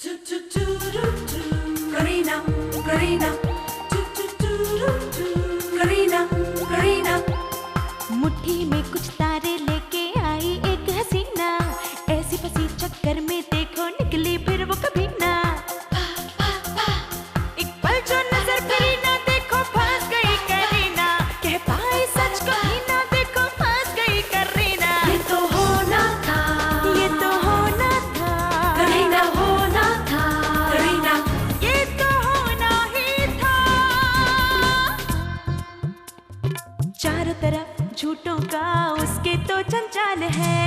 Karina, Karina, Karina, Karina. मुट्ठी में कुछ तारे लेके आई एक हसीना, ऐसी फंसी चक्कर में देखो निकली फिर वो कभी ना। एक पल जो नजर करी ना देखो फंस गई करीना, कह पाई सच कही ना देखो फंस गई करीना। ये तो होना था, ये तो होना था करीना, होना था, करीना. ये तो होना ही था। चारों तरफ झूठों का उसके तो जंजाल है,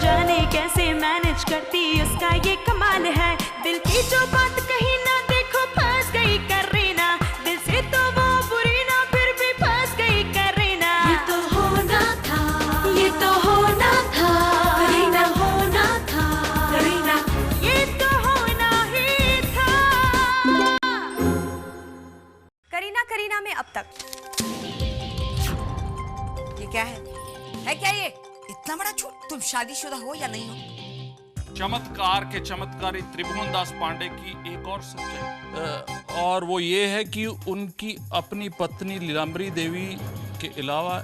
जाने कैसे मैनेज करती उसका ये कमाल है। दिल की जो बात कही ना देखो फंस गई करीना, दिल से तो वो बुरी ना फिर भी फंस गई करीना। ये तो होना था, ये तो होना था, करीना, होना था, करीना. ये तो होना ही था। करीना करीना में अब तक ये क्या है क्या ये इतना बड़ा झूठ? तुम शादीशुदा हो या नहीं हो? चमत्कार के चमत्कारी त्रिभुवन दास पांडे की एक और सच्चाई, और वो ये है कि उनकी अपनी पत्नी लीलांबरी देवी के अलावा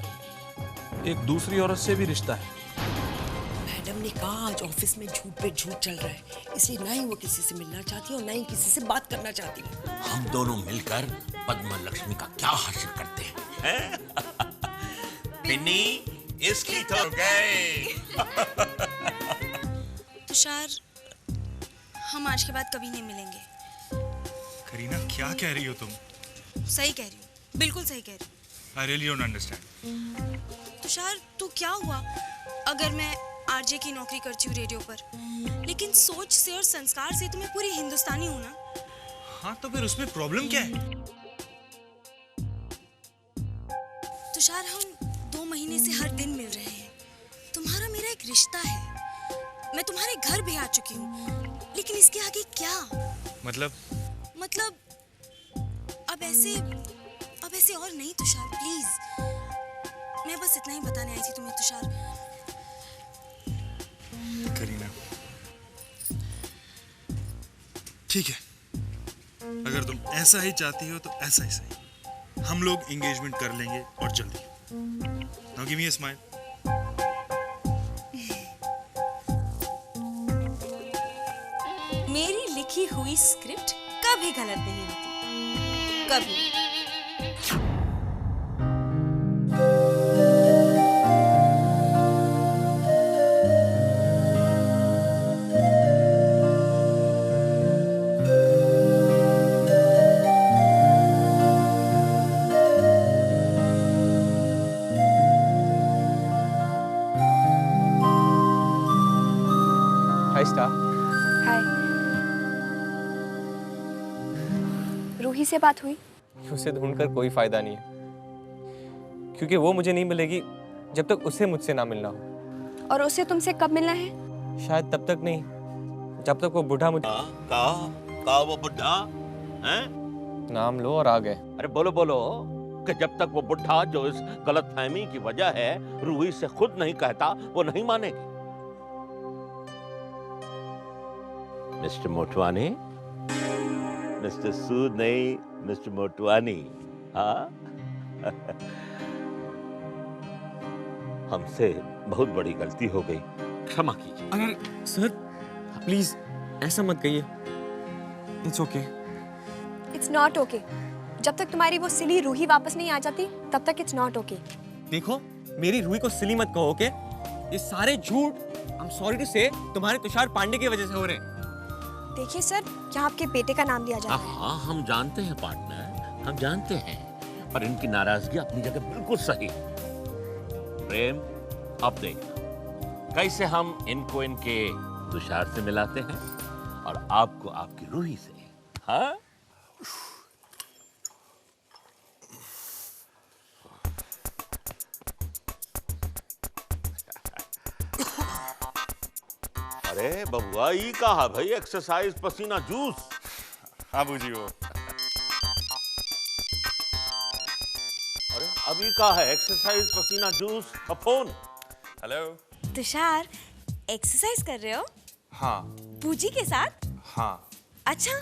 एक दूसरी औरत से भी रिश्ता है। मैडम ने कहा आज ऑफिस में झूठ पे झूठ चल रहा है, इसलिए ना ही वो किसी से मिलना चाहती है और ना ही किसी से बात करना चाहती है। हम दोनों मिलकर पद्मा लक्ष्मी का क्या हासिल करते हैं? पिन्नी इसकी तो गए। तुषार, हम आज के बाद कभी नहीं मिलेंगे। करीना क्या कह रही हो तुम? सही कह रही हूँ, बिल्कुल सही कह रही हूँ। I really don't understand. Tushar, तू क्या हुआ अगर मैं आरजे की नौकरी करती हूँ रेडियो पर, लेकिन सोच से और संस्कार से तो मैं पूरी हिंदुस्तानी हूँ ना। हाँ तो फिर उसमें प्रॉब्लम क्या है? तुषार, हम 2 महीने से हर दिन मिल रहे हैं। तुम्हारा मेरा एक रिश्ता है, मैं तुम्हारे घर भी आ चुकी हूँ, लेकिन इसके आगे क्या? मतलब अब ऐसे और नहीं तुषार, प्लीज। मैं बस इतना ही बताने आई थी तुम्हें तुषार। करीना ठीक है, अगर तुम ऐसा ही चाहती हो तो ऐसा ही सही, हम लोग एंगेजमेंट कर लेंगे और जल्दी। Now give me a smile. मेरी लिखी हुई स्क्रिप्ट कभी गलत नहीं होती, कभी। हाय स्टार। हाय। रूही से बात हुई? उसे ढूंढकर कोई फायदा नहीं है, क्योंकि वो मुझे नहीं मिलेगी जब तक उसे मुझसे ना मिलना हो। और उसे तुमसे कब मिलना है? शायद तब तक नहीं जब तक वो बुढ़ा मुझे का वो बुढ़ा हैं? नाम लो और आ गए। अरे बोलो बोलो कि जब तक वो बुढ़ा जो इस गलतफहमी की वजह है रूही से खुद नहीं कहता वो नहीं मानेगी। मिस्टर मोटवानी, मिस्टर सूद नहीं, मिस्टर मोटवानी। हाँ हमसे बहुत बड़ी गलती हो गई, क्षमा कीजिए। अगर सर प्लीज ऐसा मत कहिए। It's okay. It's not okay. जब तक तुम्हारी वो सिली रूही वापस नहीं आ जाती तब तक इट्स नॉट ओके। देखो मेरी रूही को सिली मत कहो, ओके? ये सारे झूठ आई एम सॉरी टू से तुम्हारे तुषार पांडे की वजह से हो रहे हैं। देखिए सर, यहाँ आपके बेटे का नाम लिया जा रहा है। हाँ हम जानते हैं पार्टनर, हम जानते हैं, पर इनकी नाराजगी अपनी जगह बिल्कुल सही। प्रेम अब देखना कैसे हम इनको इनके तुषार से मिलाते हैं और आपको आपकी रूही से। हाँ अरे बबुआ ये कहा भाई एक्सरसाइज पसीना जूस। हाँ बूजी वो। अरे अभी कहा है एक्सरसाइज पसीना जूस का फोन। हेलो तुषार, एक्सरसाइज कर रहे हो? हाँ पूजी के साथ? हाँ। अच्छा,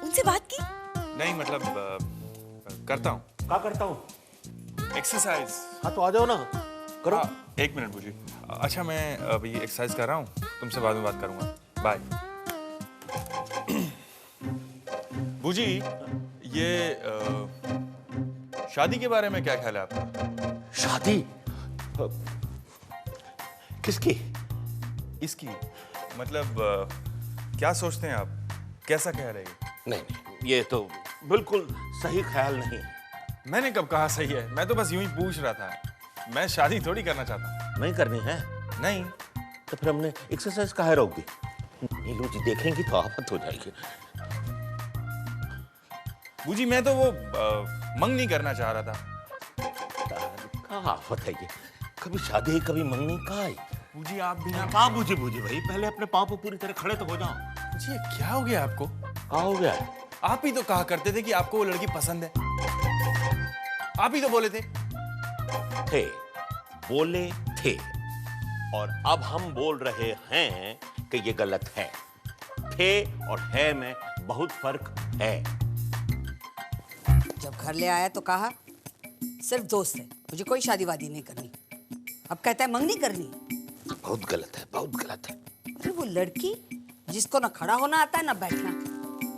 उनसे बात की? नहीं मतलब करता हूँ। क्या करता हूँ? एक्सरसाइज। हाँ तो आ जाओ ना, करो। हाँ, 1 मिनट बूजी। अच्छा मैं अभी एक्सरसाइज कर रहा हूँ, तुमसे बाद में बात करूँगा। बाय। बूजी, ये शादी के बारे में क्या ख्याल है आपका? शादी? किसकी? इसकी मतलब क्या सोचते हैं आप? कैसा ख्याल है ये? नहीं, ये तो बिल्कुल सही ख्याल नहीं है। मैंने कब कहा सही है? मैं तो बस यूं ही पूछ रहा था। मैं शादी थोड़ी करना चाहता हूँ। नहीं करनी है? नहीं। तो फिर हमने एक्सरसाइज काहे रोक दी? नीलू जी देखेंगी तो आफत हो जाएगी। बूजी मैं तो वो मंगनी करना चाह रहा था। क्या आफत है ये? कभी शादी कभी मंगनी का आई। बूजी आप भी ना। क्या बूझी भाई, पहले अपने पाँव पे पूरी तरह खड़े तो हो जाओ। बूजी क्या हो गया आपको? क्या हो गया? आप ही तो कहा करते थे कि आपको वो लड़की पसंद है। आप ही तो बोले थे। बोले थे, और अब हम बोल रहे हैं कि ये गलत है। थे और है में बहुत फर्क है। जब घर ले आया तो कहा सिर्फ दोस्त है, मुझे कोई शादी वादी नहीं करनी। अब कहता है मंगनी करनी। बहुत गलत है, बहुत गलत है। अरे वो लड़की जिसको ना खड़ा होना आता है ना बैठना,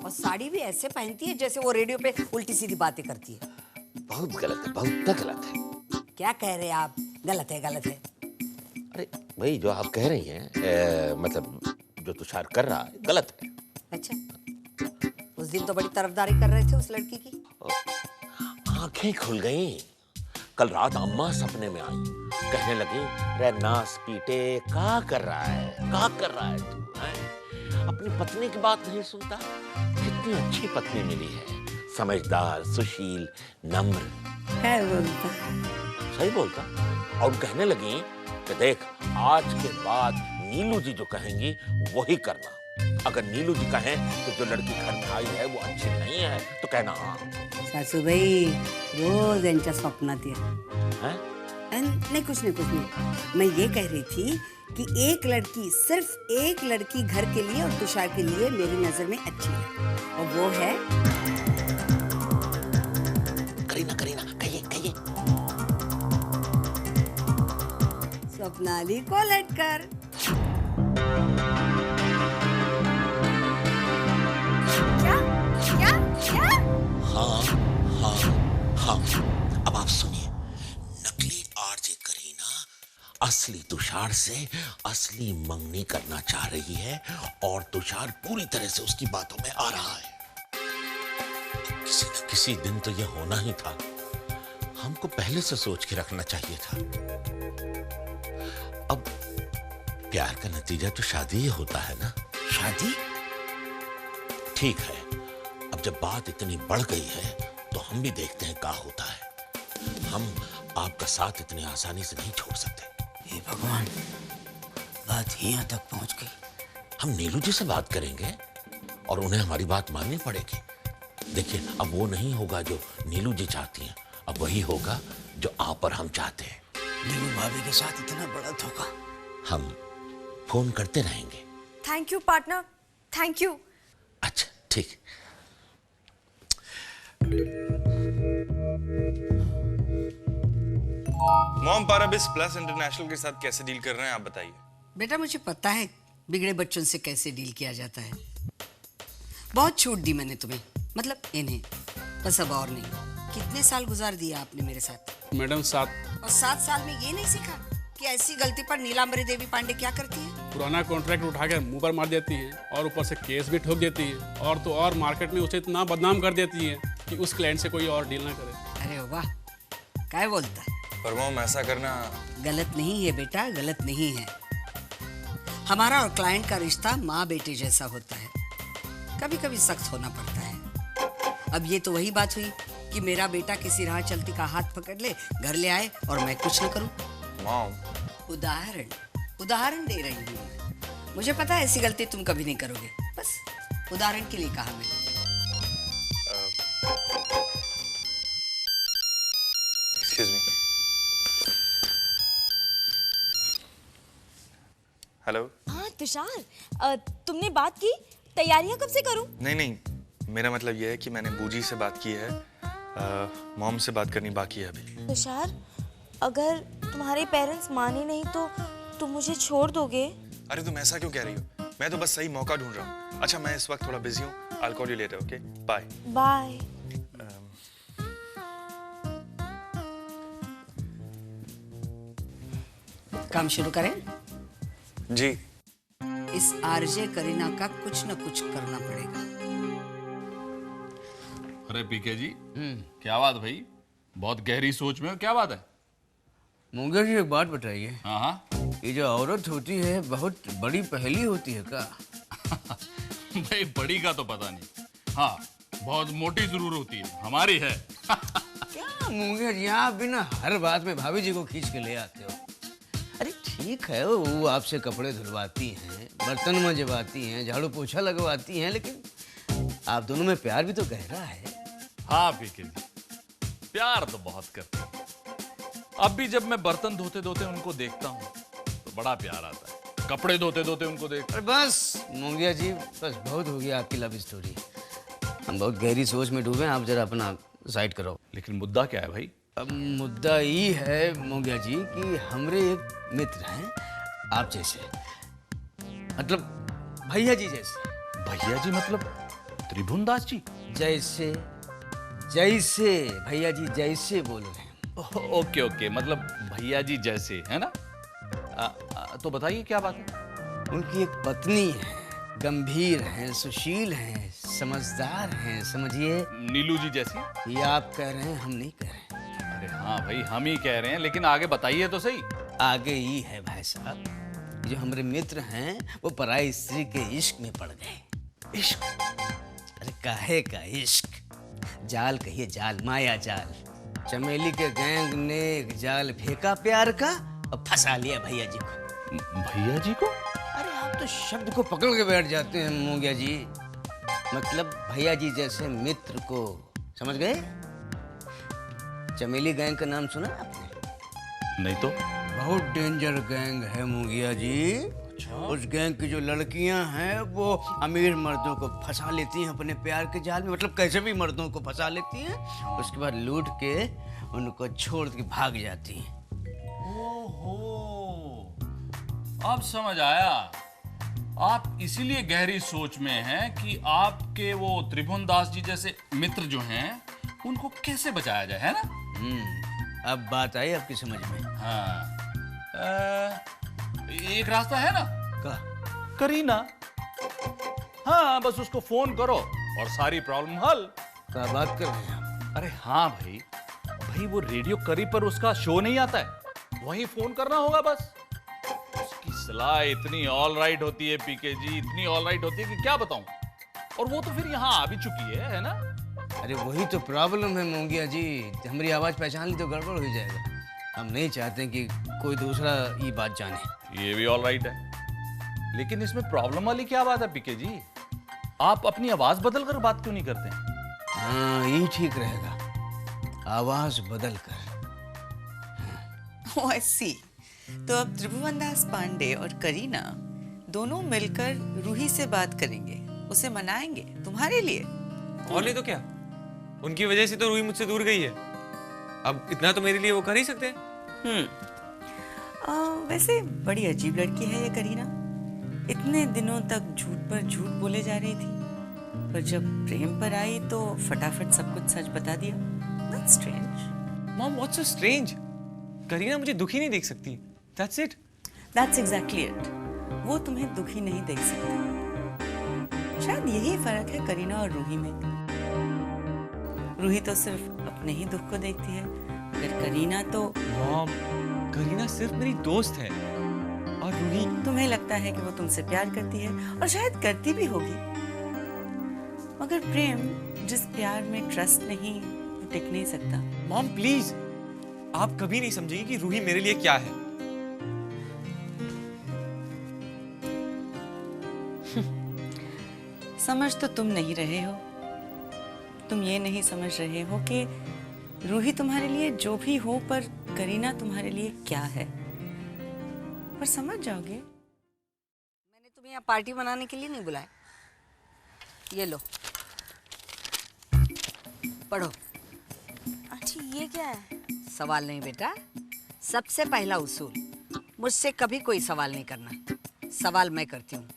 और साड़ी भी ऐसे पहनती है जैसे वो रेडियो पे उल्टी सीधी बातें करती है। बहुत गलत है, बहुत गलत है। क्या कह रहे हैं आप? गलत है, गलत है। अरे भाई जो आप कह रही हैं, मतलब जो तुषार कर रहा है गलत है। अच्छा, उस दिन तो बड़ी तरफदारी कर रहे थे उस लड़की की। आंखें खुल गईं। कल रात अम्मा सपने में आई, कहने लगी रे नास पीटे क्या कर रहा है, क्या कर रहा है तू हैं? अपनी पत्नी की बात नहीं सुनता। कितनी अच्छी पत्नी मिली है, समझदार, सुशील, नम्र। है बोलता। सही बोलता। और कहने लगी कि देख आज के बाद नीलू जी जो कहेंगी वही करना। अगर नीलू जी कहें कि जो लड़की घर में आई है वो अच्छी नहीं है तो कहना हाँ। सासूबाई रोज यांच्या स्वप्नात येत। हैं? नहीं कुछ नहीं। मैं ये कह रही थी कि एक लड़की, सिर्फ एक लड़की घर के लिए और तुषार के लिए मेरी नजर में अच्छी है, और वो है करीना। कहिए। स्वप्नाली कोलटकर। क्या? हाँ। अब आप सुनिए। नकली आरजे करीना असली तुषार से असली मंगनी करना चाह रही है, और तुषार पूरी तरह से उसकी बातों में आ रहा है। किसी न किसी दिन तो यह होना ही था। हमको पहले से सोच के रखना चाहिए था। अब प्यार का नतीजा तो शादी ही होता है ना। शादी? ठीक है, अब जब बात इतनी बढ़ गई है तो हम भी देखते हैं क्या होता है। हम आपका साथ इतनी आसानी से नहीं छोड़ सकते। हे भगवान, बात यहाँ तक पहुँच गई। हम नीलू जी से बात करेंगे और उन्हें हमारी बात माननी पड़ेगी। देखिए अब वो नहीं होगा जो नीलू जी चाहती हैं, अब वही होगा जो आप और हम चाहते हैं। नीलू भाभी के साथ इतना बड़ा धोखा। हम फोन करते रहेंगे। Thank you partner, thank you. अच्छा ठीक। मॉम पाराबिस प्लस इंटरनेशनल के साथ कैसे डील कर रहे हैं आप बताइए। बेटा मुझे पता है बिगड़े बच्चों से कैसे डील किया जाता है। बहुत छूट दी मैंने तुम्हें, मतलब इन्हें, बस अब और नहीं। कितने साल गुजार दिया आपने मेरे साथ? मैडम 7। और 7 साल में ये नहीं सीखा कि ऐसी गलती पर नीलांबरी देवी पांडे क्या करती है? पुराना कॉन्ट्रैक्ट उठा कर मुंह पर मार देती है और ऊपर से केस भी ठोक देती है, और तो और मार्केट में उसे इतना बदनाम कर देती है कि उस क्लाइंट से कोई और डील ना करे। अरे वाह, क्या बोलता है? पर मॉम ऐसा करना गलत नहीं है बेटा, गलत नहीं है। हमारा और क्लाइंट का रिश्ता माँ बेटे जैसा होता है, कभी कभी सख्त होना पड़ता है। अब ये तो वही बात हुई कि मेरा बेटा किसी राह चलती का हाथ पकड़ ले, घर ले आए और मैं कुछ न करूं। मॉम उदाहरण दे रही हूँ। मुझे पता है ऐसी गलती तुम कभी नहीं करोगे, बस उदाहरण के लिए कहा मैंने। Excuse me. हेलो। हाँ तुषार, तुमने बात की? तैयारियां कब से करूं? नहीं, मेरा मतलब यह है कि मैंने बूजी से बात की है, मॉम से बात करनी बाकी है अभी। तुषार, अगर तुम्हारे पेरेंट्स माने नहीं तो तुम मुझे छोड़ दोगे? अरे तुम ऐसा क्यों कह रही हो? मैं तो बस सही मौका ढूंढ रहा हूँ। अच्छा, मैं इस वक्त थोड़ा बिजी हूँ। I'll call you later, okay? Bye. Bye. काम शुरू करें? जी। इस आरजे करीना का कुछ न कुछ करना पड़ेगा। अरे पीके जी, क्या बात भाई? बहुत गहरी सोच में हो, क्या बात है? मुंगा जी एक बात बताइए। हाँ हाँ। ये जो औरत होती है बहुत बड़ी पहेली होती है का? भाई बड़ी का तो पता नहीं, हाँ बहुत मोटी जरूर होती है, हमारी है। क्या मुंगा जी, आप बिना हर बात में भाभी जी को खींच के ले आते हो? अरे ठीक है, वो आपसे कपड़े धुलवाती हैं, बर्तन मंजवाती हैं, झाड़ू पोछा लगवाती हैं, लेकिन आप दोनों में प्यार भी तो गहरा है। हाँ पीके जी, प्यार तो बहुत करते हैं। अब भी जब मैं बर्तन धोते धोते उनको देखता हूँ तो बड़ा प्यार आता है, कपड़े धोते धोते उनको देख। अरे बस मुंगिया जी, बस बहुत हो गया आपकी लव स्टोरी। हम बहुत गहरी सोच में डूबे हैं, आप जरा अपना साइड करो। लेकिन मुद्दा क्या है भाई? अब मुद्दा ये है मुंगिया जी कि हमरे एक मित्र हैं आप जैसे, मतलब भैया जी जैसे। भैया जी मतलब त्रिभुवन दास जी? जैसे जैसे भैया जी जैसे बोल रहे हैं। ओके ओके, मतलब भैया जी जैसे, है ना? तो बताइए क्या बात है? उनकी एक पत्नी है, गंभीर हैं, सुशील हैं, समझदार हैं, समझिए। नीलू जी जैसी? ये आप कह रहे हैं, हम नहीं कह रहे हैं। अरे हाँ भाई, हम ही कह रहे हैं, लेकिन आगे बताइए तो सही। आगे ही है भाई साहब, जो हमारे मित्र हैं वो पराई स्त्री के इश्क में पड़ गए। इश्क? अरे काहे का इश्क? जाल कहिए जाल, माया जाल। चमेली के गैंग ने एक जाल फेंका प्यार का और फंसा लिया भैया जी को। भैया जी को? अरे आप तो शब्द को पकड़ के बैठ जाते हैं मुंगिया जी। मतलब भैया जी जैसे मित्र को, समझ गए? चमेली गैंग का नाम सुना आपने? नहीं तो। बहुत डेंजर गैंग है मुंगिया जी। उस गैंग की जो लड़कियां हैं वो अमीर मर्दों को फंसा लेती हैं अपने प्यार के जाल में, मतलब कैसे भी मर्दों को फंसा लेती हैं, उसके बाद लूट के उनको छोड़ के भाग जाती हैं। ओहो, अब समझ आया। आप इसीलिए गहरी सोच में हैं कि आपके वो त्रिभुवन दास जी जैसे मित्र जो हैं उनको कैसे बचाया जाए, है ना? अब बात आई आपकी समझ में? हाँ, एक रास्ता है ना? का? करीना। हाँ, बस उसको फोन करो और सारी प्रॉब्लम हल। क्या बात कर रहे हैं आप? अरे हाँ भाई वो रेडियो करी पर उसका शो नहीं आता है, वहीं फोन करना होगा बस। उसकी सलाह इतनी ऑल राइट होती है पीके जी, इतनी ऑल राइट होती है कि क्या बताऊं। और वो तो फिर यहाँ आ भी चुकी है ना? अरे वही तो प्रॉब्लम है मुंगिया जी, हमारी आवाज पहचान ली तो गड़बड़ हो जाएगा। हम नहीं चाहते कि कोई दूसरा ये बात जाने। ये भी ऑल राइट है, लेकिन इसमें प्रॉब्लम वाली क्या बात है पीके जी? आप अपनी आवाज बदल कर बात क्यों नहीं करते? हाँ, ये ठीक रहेगा, आवाज बदल कर। ओह आई सी। तो अब त्रिभुवन दास पांडे और करीना दोनों मिलकर रूही से बात करेंगे, उसे मनाएंगे तुम्हारे लिए। और नहीं तो क्या, उनकी वजह से तो रूही मुझसे दूर गई है, अब इतना तो मेरे लिए वो कर ही सकते हैं। वैसे बड़ी अजीब लड़की है ये करीना। इतने दिनों तक झूठ पर झूठ बोले जा रही थी, पर जब प्रेम पर आई तो फटाफट सब कुछ सच बता दिया। That's strange. Mom, what's so strange? Kareena मुझे दुखी नहीं देख सकती। That's it. That's exactly it. वो तुम्हें दुखी नहीं देख सकती। शायद यही फर्क है करीना और रूही में। रूही तो सिर्फ अपने ही दुख को देखती है, मगर करीना तो। Mom, करीना सिर्फ मेरी दोस्त है और रूही। तुम्हें लगता है कि वो तुमसे प्यार करती है, और शायद करती भी होगी, मगर प्रेम जिस प्यार में ट्रस्ट नहीं, वो टिक नहीं सकता। मॉम प्लीज, आप कभी नहीं समझेंगी कि रूही मेरे लिए क्या है। समझ तो तुम नहीं रहे हो, तुम ये नहीं समझ रहे हो कि रूही तुम्हारे लिए जो भी हो, पर करीना तुम्हारे लिए क्या है। पर समझ जाओगे। मैंने यहाँ पार्टी मनाने के लिए नहीं बुलाया। ये लो, पढ़ो। आंटी ये क्या है? सवाल नहीं बेटा, सबसे पहला उसूल, मुझसे कभी कोई सवाल नहीं करना। सवाल मैं करती हूँ,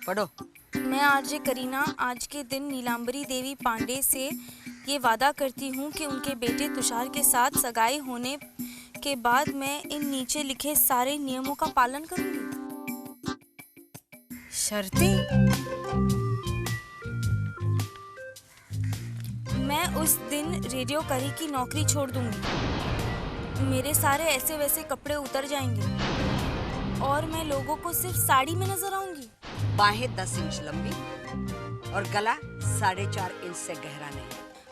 पढ़ो। मैं आरजे करीना आज के दिन नीलांबरी देवी पांडे से ये वादा करती हूँ कि उनके बेटे तुषार के साथ सगाई होने के बाद मैं इन नीचे लिखे सारे नियमों का पालन करूँगी। शर्तें? मैं उस दिन रेडियो करी की नौकरी छोड़ दूंगी। मेरे सारे ऐसे वैसे कपड़े उतर जाएंगे और मैं लोगों को सिर्फ साड़ी में नजर आऊंगी। बाहें 10 इंच लंबी और गला 4.5 इंच से गहरा नहीं।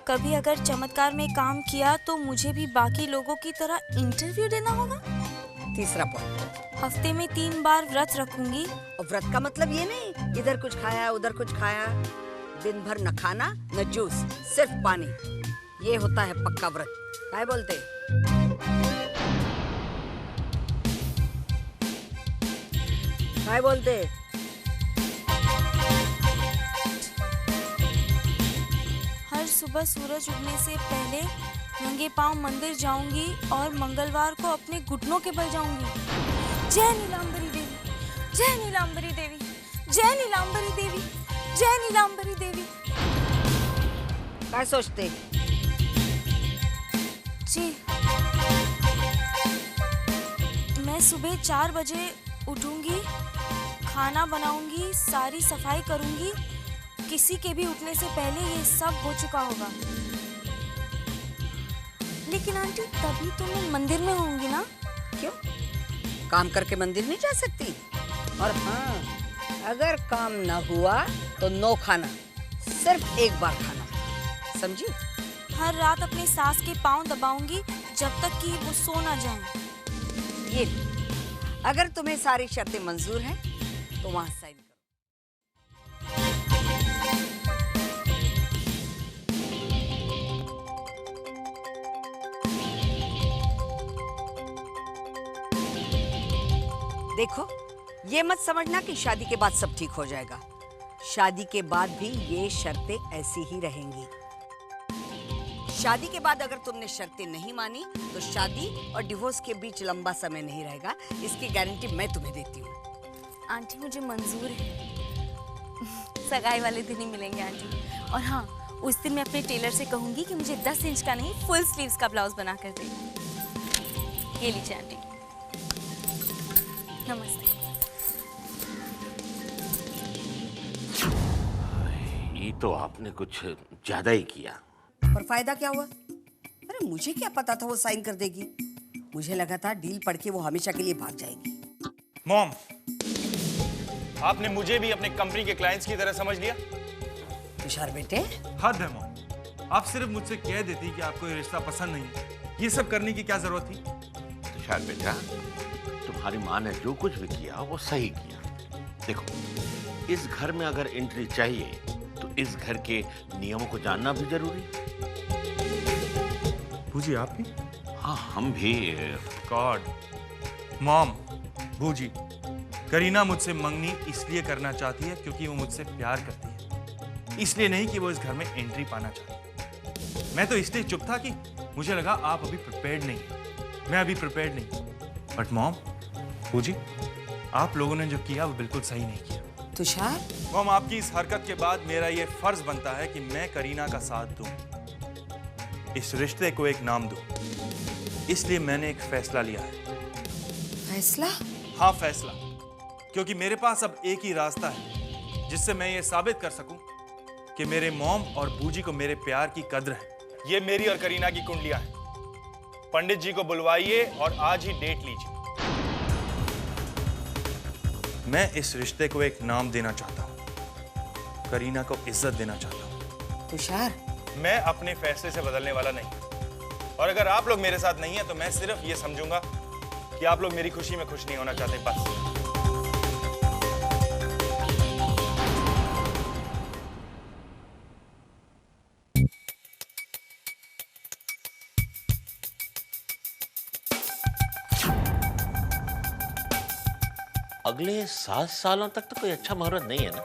कभी अगर चमत्कार में काम किया तो मुझे भी बाकी लोगों की तरह इंटरव्यू देना होगा। तीसरा पॉइंट, हफ्ते में 3 बार व्रत रखूंगी। और व्रत का मतलब ये नहीं इधर कुछ खाया उधर कुछ खाया, दिन भर न खाना न जूस, सिर्फ पानी, ये होता है पक्का व्रत। क्या बोलते? क्या बोलते? हर सुबह सूरज उगने से पहले नंगे पांव मंदिर जाऊंगी और मंगलवार को अपने घुटनों के बल जाऊंगी। जय नीलांबरी देवी, जय नीलांबरी देवी, जय नीलांबरी देवी, जय नीलांबरी देवी। क्या सोचते? जी, मैं सुबह 4 बजे उठूंगी, खाना बनाऊंगी, सारी सफाई करूंगी। किसी के भी उठने से पहले ये सब हो चुका होगा। लेकिन आंटी तभी तो मैं मंदिर में होंगी ना? क्यों? काम करके मंदिर नहीं जा सकती? और हाँ, अगर काम ना हुआ तो नो खाना, सिर्फ एक बार खाना, समझी? हर रात अपनी सास के पांव दबाऊंगी जब तक कि वो सो ना जाए। ये अगर तुम्हें सारी शर्तें मंजूर हैं तो वहां साइन करो। देखो, ये मत समझना कि शादी के बाद सब ठीक हो जाएगा। शादी के बाद भी ये शर्तें ऐसी ही रहेंगी। शादी के बाद अगर तुमने शर्तें नहीं मानी तो शादी और डिवोर्स के बीच लंबा समय नहीं रहेगा, इसकी गारंटी मैं तुम्हें देती हूँ। आंटी मुझे मंजूर है, सगाई वाले दिन ही मिलेंगे आंटी। और हाँ, उस दिन मैं अपने टेलर से कहूंगी कि मुझे 10 इंच का नहीं फुल स्लीव्स का ब्लाउज बना कर दे। ये लीजिए आंटी। नमस्ते। ये तो आपने कुछ ज्यादा ही किया। पर फायदा क्या हुआ? अरे मुझे क्या पता था वो साइन कर देगी। मुझे लगा था डील पढ़ के वो हमेशा के लिए भाग जाएगी। मॉम, आपने मुझे भी अपने कंपनी के क्लाइंट्स की तरह समझ लिया। तुषार बेटे, हद है मॉम। आप सिर्फ मुझसे कह देती कि आपको ये रिश्ता पसंद नहीं है, ये सब करने की क्या जरूरत थी? तुषार बेटा, तुम्हारी माँ ने जो कुछ भी किया वो सही किया। देखो, इस घर में अगर एंट्री चाहिए तो इस घर के नियमों को जानना भी जरूरी है। भूजी आप भी? हाँ, हम भी। गॉड, मॉम, भूजी, करीना मुझसे मंगनी इसलिए करना चाहती है क्योंकि वो मुझसे प्यार करती है, इसलिए नहीं कि वो इस घर में एंट्री पाना चाहती है। मैं तो इसलिए चुप था कि मुझे लगा आप अभी प्रिपेयर्ड नहीं, मैं अभी प्रिपेयर्ड नहीं। बट मॉम, भूजी, आप लोगों ने जो किया वो बिल्कुल सही नहीं किया। तुषार, मॉम, आपकी इस हरकत के बाद मेरा ये फर्ज बनता है कि मैं करीना का साथ दूं, इस रिश्ते को एक नाम दूं। इसलिए मैंने एक फैसला लिया है। फैसला? हाँ, फैसला। क्योंकि मेरे पास अब एक ही रास्ता है जिससे मैं ये साबित कर सकूं कि मेरे मॉम और बूजी को मेरे प्यार की कद्र है। ये मेरी और करीना की कुंडलियां हैं। पंडित जी को बुलवाइए और आज ही डेट लीजिए। मैं इस रिश्ते को एक नाम देना चाहता हूं, करीना को इज्जत देना चाहता हूं। तुषार, मैं अपने फैसले से बदलने वाला नहीं, और अगर आप लोग मेरे साथ नहीं हैं तो मैं सिर्फ ये समझूंगा कि आप लोग मेरी खुशी में खुश नहीं होना चाहते, बस। अगले 7 सालों तक तो कोई अच्छा मुहूर्त नहीं है ना?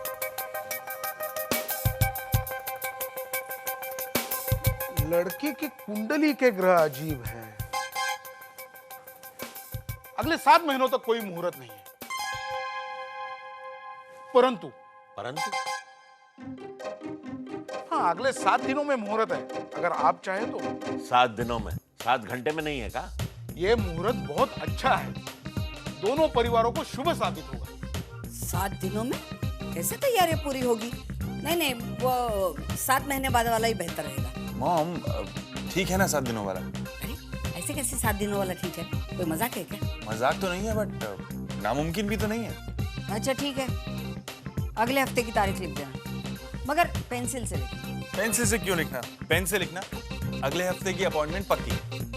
लड़के की कुंडली के ग्रह अजीब है। अगले 7 महीनों तक कोई मुहूर्त नहीं है, परंतु हाँ, अगले 7 दिनों में मुहूर्त है, अगर आप चाहें तो। 7 दिनों में? 7 घंटे में नहीं है का? ये मुहूर्त बहुत अच्छा है, दोनों परिवारों को शुभ साबित होगा। 7 दिनों में कैसे तैयारी पूरी होगी? नहीं, वो 7 महीने बाद वाला ही बेहतर रहेगा। मॉम, ठीक है ना 7 दिनों वाला? अरे ऐसे कैसे 7 दिनों वाला ठीक है? कोई मजाक है क्या? मजाक तो नहीं है, बट नामुमकिन भी तो नहीं है। अच्छा ठीक है, अगले हफ्ते की तारीख लिख देना, मगर पेंसिल से लिखना। पेंसिल से क्यों लिखना? पेन से लिखना। अगले हफ्ते की अपॉइंटमेंट पक्की।